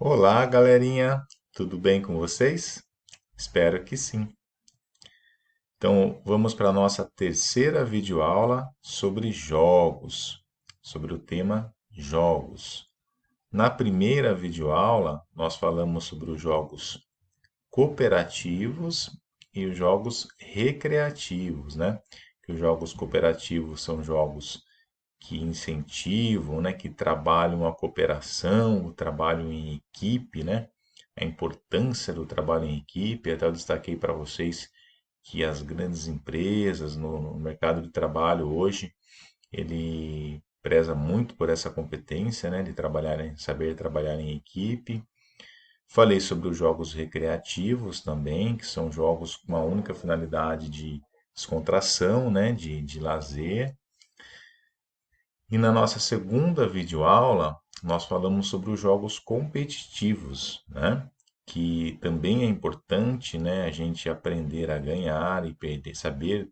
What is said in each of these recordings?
Olá, galerinha, tudo bem com vocês? Espero que sim. Então, vamos para a nossa terceira videoaula sobre jogos, sobre o tema jogos. Na primeira videoaula, nós falamos sobre os jogos cooperativos e os jogos recreativos, né? Que os jogos cooperativos são jogos que incentivam, né, que trabalham a cooperação, o trabalho em equipe, né, a importância do trabalho em equipe. Até eu destaquei para vocês que as grandes empresas no mercado de trabalho hoje, ele preza muito por essa competência, né, de trabalhar, saber trabalhar em equipe. Falei sobre os jogos recreativos também, que são jogos com uma única finalidade de descontração, né, de lazer. E na nossa segunda videoaula, nós falamos sobre os jogos competitivos, né? Que também é importante, né, a gente aprender a ganhar e perder, saber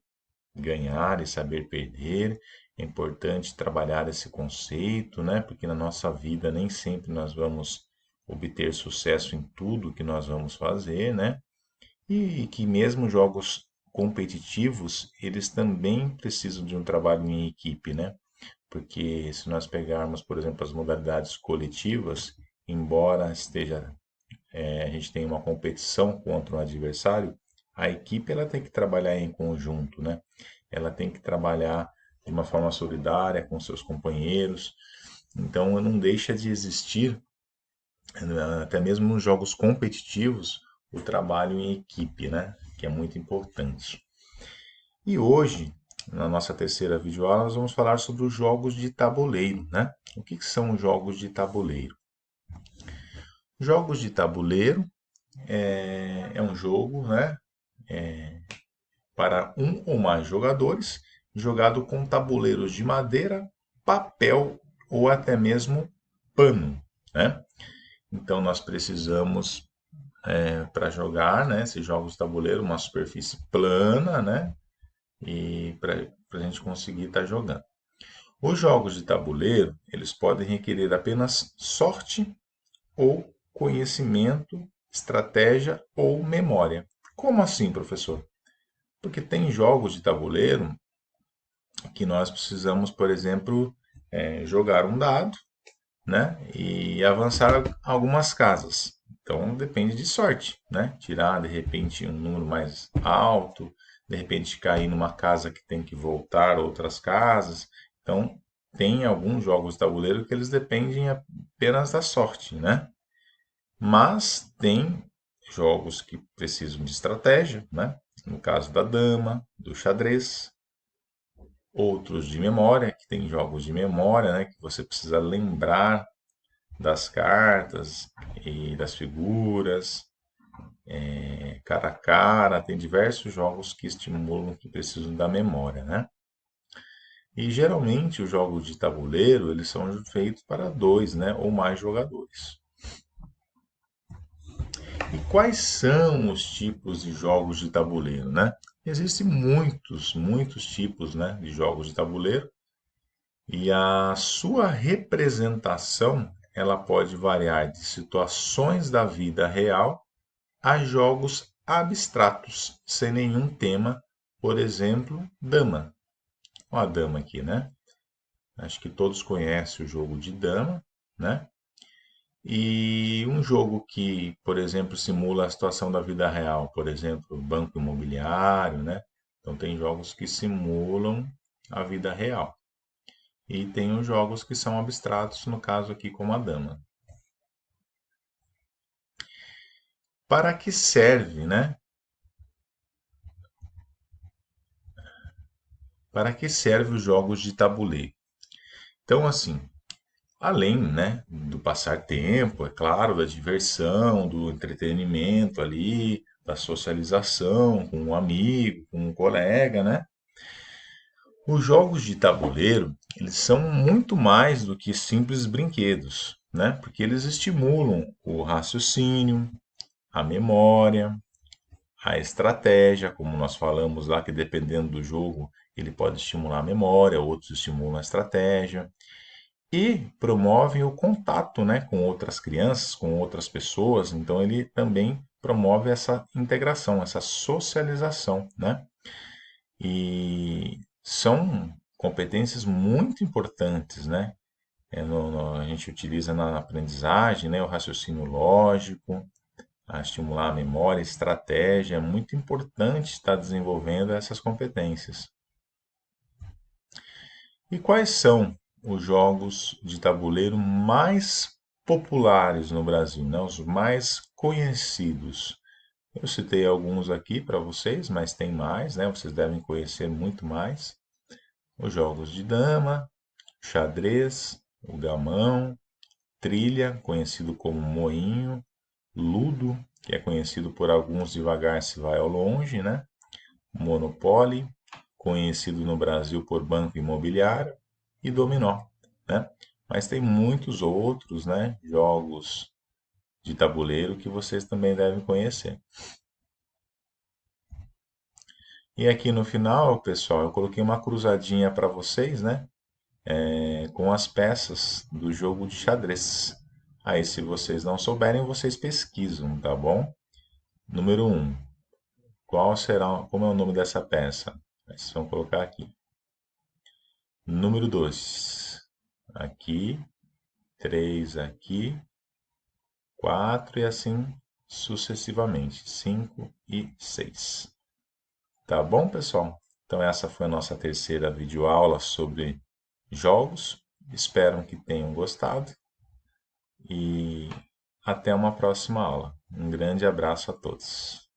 ganhar e saber perder. É importante trabalhar esse conceito, né? Porque na nossa vida nem sempre nós vamos obter sucesso em tudo que nós vamos fazer, né? E que mesmo jogos competitivos, eles também precisam de um trabalho em equipe, né? Porque se nós pegarmos, por exemplo, as modalidades coletivas, embora a gente tenha uma competição contra um adversário, a equipe ela tem que trabalhar em conjunto, né? Ela tem que trabalhar de uma forma solidária com seus companheiros. Então, não deixa de existir, até mesmo nos jogos competitivos, o trabalho em equipe, né? Que é muito importante. E hoje, na nossa terceira videoaula, nós vamos falar sobre os jogos de tabuleiro, né? O que são os jogos de tabuleiro? Jogos de tabuleiro é um jogo, né, para um ou mais jogadores, jogado com tabuleiros de madeira, papel ou até mesmo pano, né? Então nós precisamos para jogar, né, esses jogos de tabuleiro, uma superfície plana, né, e para a gente conseguir estar jogando. Os jogos de tabuleiro, eles podem requerer apenas sorte ou conhecimento, estratégia ou memória. Como assim, professor? Porque tem jogos de tabuleiro que nós precisamos, por exemplo, jogar um dado, né, e avançar algumas casas. Então depende de sorte, né? Tirar de repente um número mais alto, de repente cair numa casa que tem que voltar outras casas. Então tem alguns jogos de tabuleiro que eles dependem apenas da sorte, né? Mas tem jogos que precisam de estratégia, né? No caso da dama, do xadrez, outros de memória, que tem jogos de memória, né? Que você precisa lembrar das cartas e das figuras, cara a cara. Tem diversos jogos que estimulam, que precisam da memória, né? E geralmente os jogos de tabuleiro eles são feitos para dois, né, ou mais jogadores. E quais são os tipos de jogos de tabuleiro, né? Existem muitos tipos, né, de jogos de tabuleiro e a sua representação ela pode variar de situações da vida real a jogos abstratos, sem nenhum tema, por exemplo, dama. Olha a dama aqui, né? Acho que todos conhecem o jogo de dama, né? E um jogo que, por exemplo, simula a situação da vida real, por exemplo, banco imobiliário, né? Então tem jogos que simulam a vida real. E tem os jogos que são abstratos, no caso aqui como a dama. Para que serve, né? Para que servem os jogos de tabuleiro? Então, assim, além, né, do passar tempo, é claro, da diversão, do entretenimento ali, da socialização com um amigo, com um colega, né? Os jogos de tabuleiro, eles são muito mais do que simples brinquedos, né? Porque eles estimulam o raciocínio, a memória, a estratégia, como nós falamos lá, que dependendo do jogo, ele pode estimular a memória, outros estimulam a estratégia. e promovem o contato, né, com outras crianças, com outras pessoas. Então, ele também promove essa integração, essa socialização, né? E são competências muito importantes, né? A gente utiliza na aprendizagem, né, o raciocínio lógico, a estimular a memória, a estratégia. É muito importante estar desenvolvendo essas competências. E quais são os jogos de tabuleiro mais populares no Brasil, né? Os mais conhecidos? Eu citei alguns aqui para vocês, mas tem mais, né? Vocês devem conhecer muito mais. Os jogos de dama, xadrez, o gamão, trilha, conhecido como moinho, ludo, que é conhecido por alguns devagar se vai ao longe, né? Monopoly, conhecido no Brasil por Banco Imobiliário, e Dominó, né? Mas tem muitos outros, né, jogos de tabuleiro que vocês também devem conhecer. E aqui no final, pessoal, eu coloquei uma cruzadinha para vocês, né, com as peças do jogo de xadrez. Aí, se vocês não souberem, vocês pesquisam, tá bom? Número um, como é o nome dessa peça? Vocês vão colocar aqui. Número 2, aqui, 3 aqui, 4 e assim sucessivamente, 5 e 6. Tá bom, pessoal? Então essa foi a nossa terceira videoaula sobre jogos. Espero que tenham gostado e até uma próxima aula. Um grande abraço a todos.